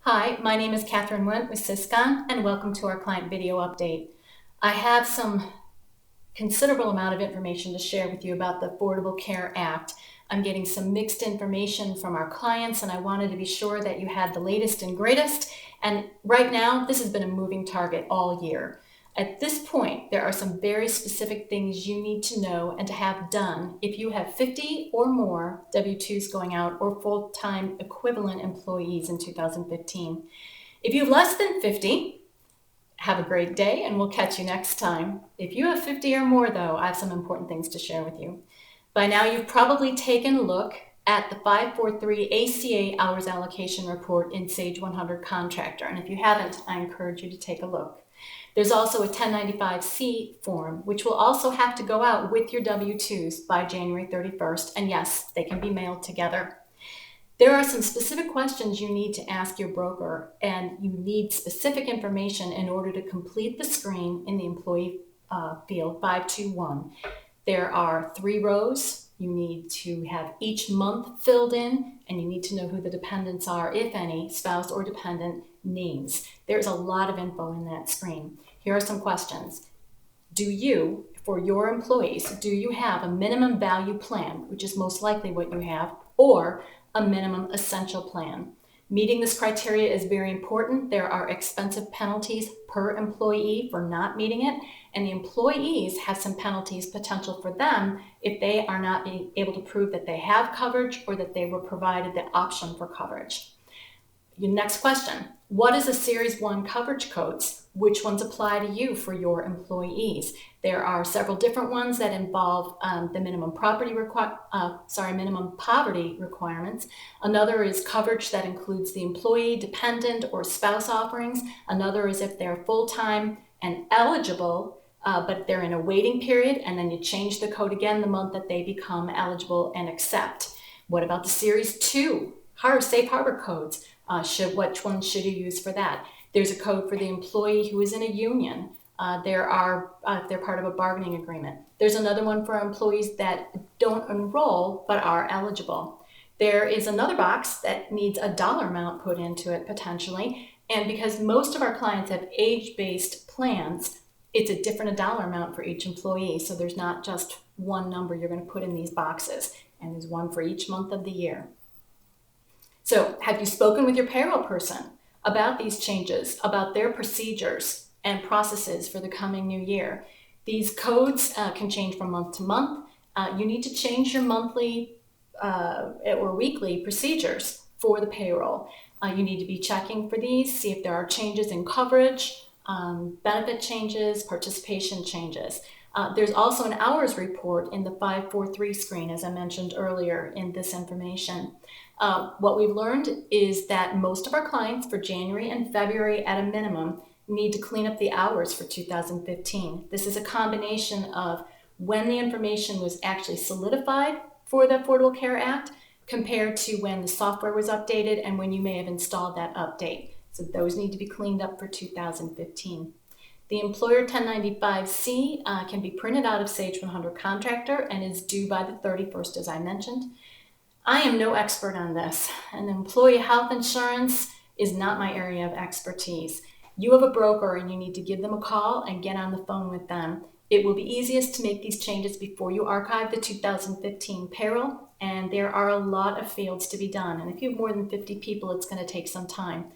Hi, my name is Catherine Went with Syscon, and welcome to our client video update. I have some considerable amount of information to share with you about the Affordable Care Act. I'm getting some mixed information from our clients, and I wanted to be sure that you had the latest and greatest. And right now, this has been a moving target all year. At this point, there are some very specific things you need to know and to have done if you have 50 or more W-2s going out or full-time equivalent employees in 2015. If you have less than 50, have a great day and we'll catch you next time. If you have 50 or more though, I have some important things to share with you. By now you've probably taken a look at the 543 ACA Hours Allocation Report in Sage 100 Contractor, and if you haven't, I encourage you to take a look. There's also a 1095-C form, which will also have to go out with your W-2s by January 31st, and yes, they can be mailed together. There are some specific questions you need to ask your broker, and you need specific information in order to complete the screen in the employee field 521. There are 3 rows. You need to have each month filled in, and you need to know who the dependents are, if any, spouse or dependent names. There's a lot of info in that screen. Here are some questions. Do you, for your employees, do you have a minimum value plan, which is most likely what you have, or a minimum essential plan? Meeting this criteria is very important. There are expensive penalties per employee for not meeting it, and the employees have some penalties potential for them if they are not being able to prove that they have coverage or that they were provided the option for coverage. Your next question, what is a Series 1 coverage codes? Which ones apply to you for your employees? There are several different ones that involve the minimum poverty requirements. Another is coverage that includes the employee, dependent, or spouse offerings. Another is if they're full-time and eligible, but they're in a waiting period, and then you change the code again the month that they become eligible and accept. What about the Series 2 safe harbor codes? Which one should you use for that? There's a code for the employee who is in a union. If they're part of a bargaining agreement. There's another one for employees that don't enroll but are eligible. There is another box that needs a dollar amount put into it potentially, and because most of our clients have age-based plans, it's a different dollar amount for each employee, so there's not just one number you're going to put in these boxes, and there's one for each month of the year. So have you spoken with your payroll person about these changes, about their procedures and processes for the coming new year? These codes can change from month to month. You need to change your monthly or weekly procedures for the payroll. You need to be checking for these, see if there are changes in coverage, benefit changes, participation changes. There's also an hours report in the 543 screen, as I mentioned earlier in this information. What we've learned is that most of our clients for January and February at a minimum need to clean up the hours for 2015. This is a combination of when the information was actually solidified for the Affordable Care Act compared to when the software was updated and when you may have installed that update. So those need to be cleaned up for 2015. The Employer 1095-C can be printed out of Sage 100 Contractor and is due by the 31st, as I mentioned. I am no expert on this, and employee health insurance is not my area of expertise. You have a broker and you need to give them a call and get on the phone with them. It will be easiest to make these changes before you archive the 2015 payroll, and there are a lot of fields to be done. And if you have more than 50 people, it's going to take some time.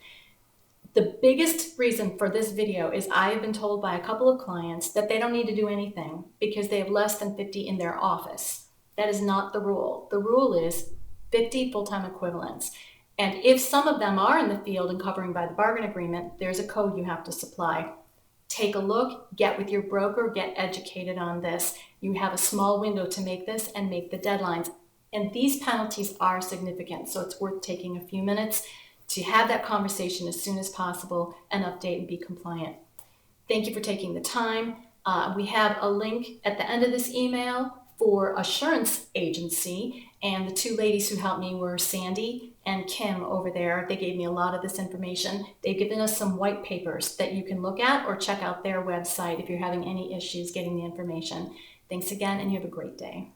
The biggest reason for this video is I have been told by a couple of clients that they don't need to do anything because they have less than 50 in their office. That is not the rule. The rule is 50 full-time equivalents. And if some of them are in the field and covering by the bargain agreement, there's a code you have to supply. Take a look, get with your broker, get educated on this. You have a small window to make this and make the deadlines. And these penalties are significant, so it's worth taking a few minutes to have that conversation as soon as possible and update and be compliant. Thank you for taking the time. We have a link at the end of this email for Assurance Agency, and the 2 ladies who helped me were Sandy and Kim over there. They gave me a lot of this information. They've given us some white papers that you can look at or check out their website if you're having any issues getting the information. Thanks again, and you have a great day.